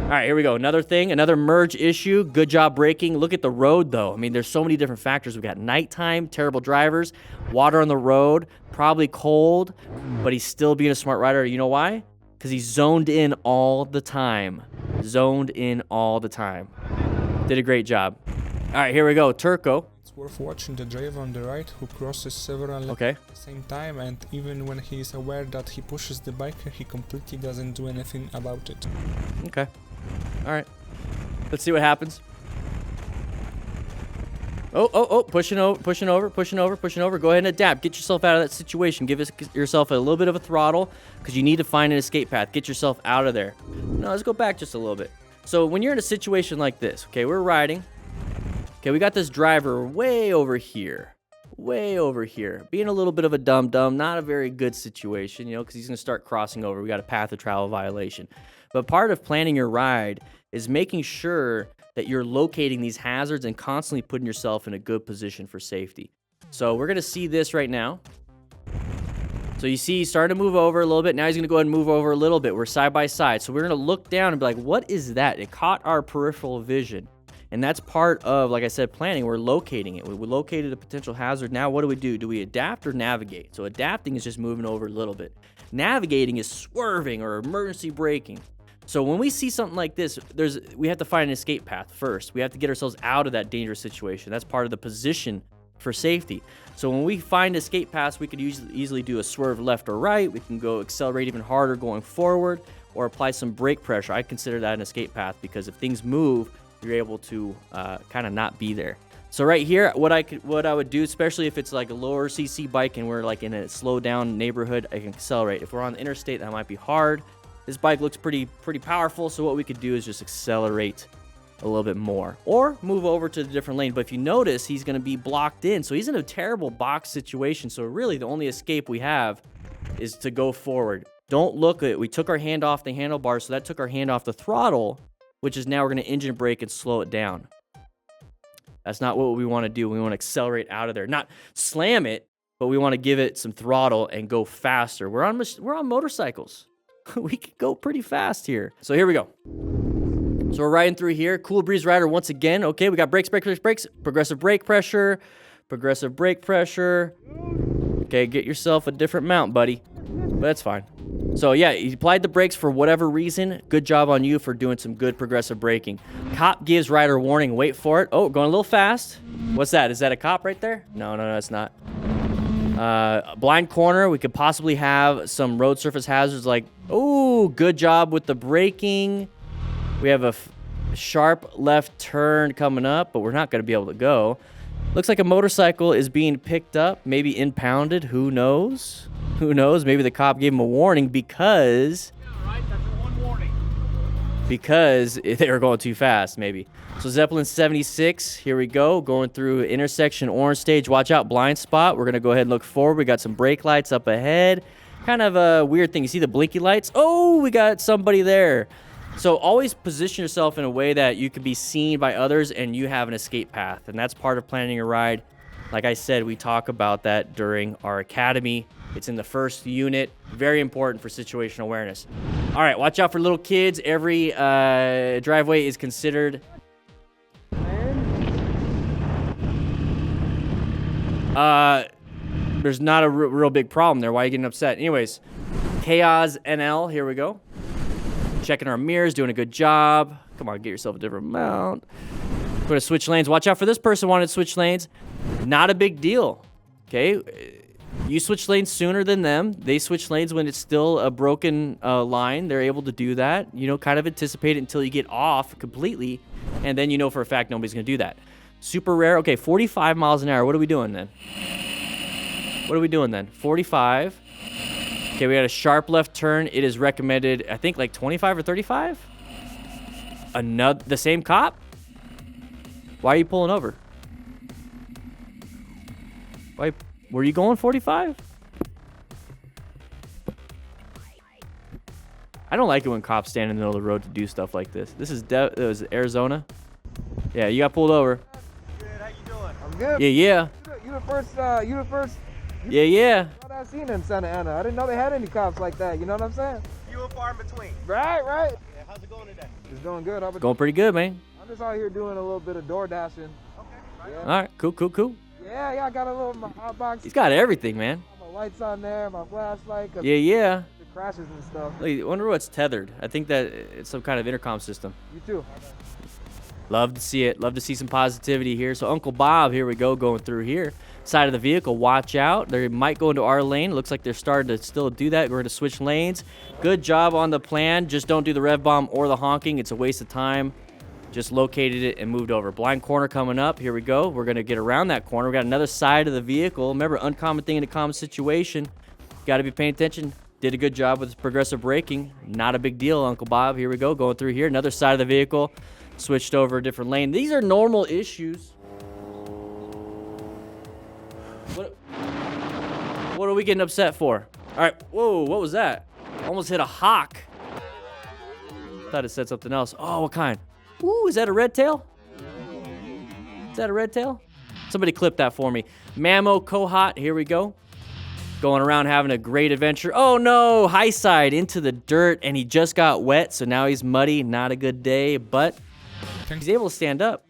All right, here we go. Another thing, another merge issue. Good job braking. Look at the road, though. I mean, there's so many different factors. We got nighttime, terrible drivers, water on the road, probably cold, but he's still being a smart rider. You know why? Because he's zoned in all the time. Zoned in all the time. Did a great job. All right, here we go. Turco. It's worth watching the driver on the right who crosses several lanes at the same time, and even when he is aware that he pushes the biker, he completely doesn't do anything about it. Okay. All right. Let's see what happens. Oh, pushing over. Go ahead and adapt. Get yourself out of that situation. Give yourself a little bit of a throttle because you need to find an escape path. Get yourself out of there. No, let's go back just a little bit. So when you're in a situation like this, okay, we're riding. Okay, we got this driver way over here. Being a little bit of a dum-dum, not a very good situation, you know, because he's going to start crossing over. We got a path of travel violation. But part of planning your ride is making sure that you're locating these hazards and constantly putting yourself in a good position for safety. So we're going to see this right now. So you see he's starting to move over a little bit. Now he's going to go ahead and move over a little bit. We're side by side. So we're going to look down and be like, what is that? It caught our peripheral vision. And that's part of, like I said, planning. We're locating it. We located a potential hazard. Now what do? Do we adapt or navigate? So adapting is just moving over a little bit. Navigating is swerving or emergency braking. So when we see something like this, we have to find an escape path first. We have to get ourselves out of that dangerous situation. That's part of the position for safety. So when we find escape paths, we could easily do a swerve left or right. We can go accelerate even harder going forward or apply some brake pressure. I consider that an escape path because if things move, you're able to kind of not be there. So right here, what I would do, especially if it's like a lower CC bike and we're like in a slow down neighborhood, I can accelerate. If we're on the interstate, that might be hard. This bike looks pretty powerful, so what we could do is just accelerate a little bit more or move over to the different lane. But if you notice, he's going to be blocked in, so he's in a terrible box situation. So really, the only escape we have is to go forward. Don't look at it. We took our hand off the handlebar, so that took our hand off the throttle, which is now we're going to engine brake and slow it down. That's not what we want to do. We want to accelerate out of there, not slam it, but we want to give it some throttle and go faster. We're on motorcycles. We can go pretty fast here. So here we go. So we're riding through here. Cool Breeze Rider once again. Okay, we got brakes. Progressive brake pressure. Okay, get yourself a different mount, buddy. But that's fine. So yeah, he applied the brakes for whatever reason. Good job on you for doing some good progressive braking. Cop gives rider warning. Wait for it. Oh, going a little fast. What's that? Is that a cop right there? No, it's not. Blind corner, we could possibly have some road surface hazards like, oh, good job with the braking. We have a sharp left turn coming up, but we're not going to be able to go. Looks like a motorcycle is being picked up, maybe impounded. Who knows? Maybe the cop gave him a warning because they were going too fast, maybe. So Zeppelin 76, here we go, going through intersection orange stage. Watch out, blind spot. We're going to go ahead and look forward. We got some brake lights up ahead. Kind of a weird thing. You see the blinky lights? Oh, we got somebody there. So always position yourself in a way that you can be seen by others and you have an escape path. And that's part of planning a ride. Like I said, we talk about that during our academy. It's in the first unit. Very important for situational awareness. All right, watch out for little kids. Every driveway is considered... there's not a real big problem there. Why are you getting upset? Anyways, Chaos NL, here we go. Checking our mirrors, doing a good job. Come on, get yourself a different mount. We're going to switch lanes. Watch out for this person wanted to switch lanes. Not a big deal, okay? You switch lanes sooner than them. They switch lanes when it's still a broken line. They're able to do that. You know, kind of anticipate it until you get off completely, and then you know for a fact nobody's going to do that. Super rare. Okay, 45 miles an hour. What are we doing then? 45. Okay, we got a sharp left turn. It is recommended, I think, like 25 or 35. The same cop? Why are you pulling over? Why were you going 45? I don't like it when cops stand in the middle of the road to do stuff like this. This is Arizona. Yeah, you got pulled over. Good, how you doing? I'm good. Yeah. You the first. Yeah. What I've seen in Santa Ana. I didn't know they had any cops like that. You know what I'm saying? Few and far in between. Right. Yeah, how's it going today? It's doing good. Going pretty good, man. I'm just out here doing a little bit of door dashing. Okay. Yeah. All right, cool. Yeah, I got a little my hot box. He's got everything, man. My lights on there, my flashlight. Yeah. The crashes and stuff. I wonder what's tethered. I think that it's some kind of intercom system. You too. Love to see it. Love to see some positivity here. So Uncle Bob, here we go, going through here. Side of the vehicle, watch out. They might go into our lane. Looks like they're starting to still do that. We're going to switch lanes. Good job on the plan. Just don't do the rev bomb or the honking. It's a waste of time. Just located it and moved over. Blind corner coming up. Here we go. We're going to get around that corner. We got another side of the vehicle. Remember, uncommon thing in a common situation. Got to be paying attention. Did a good job with progressive braking. Not a big deal, Uncle Bob. Here we go. Going through here. Another side of the vehicle. Switched over a different lane. These are normal issues. What are we getting upset for? All right. Whoa, what was that? Almost hit a hawk. Thought it said something else. Oh, what kind? Ooh, is that a red tail? Is that a red tail? Somebody clip that for me. Mamo Kohot, here we go. Going around having a great adventure. Oh no, high side into the dirt, and he just got wet, so now he's muddy. Not a good day, but he's able to stand up.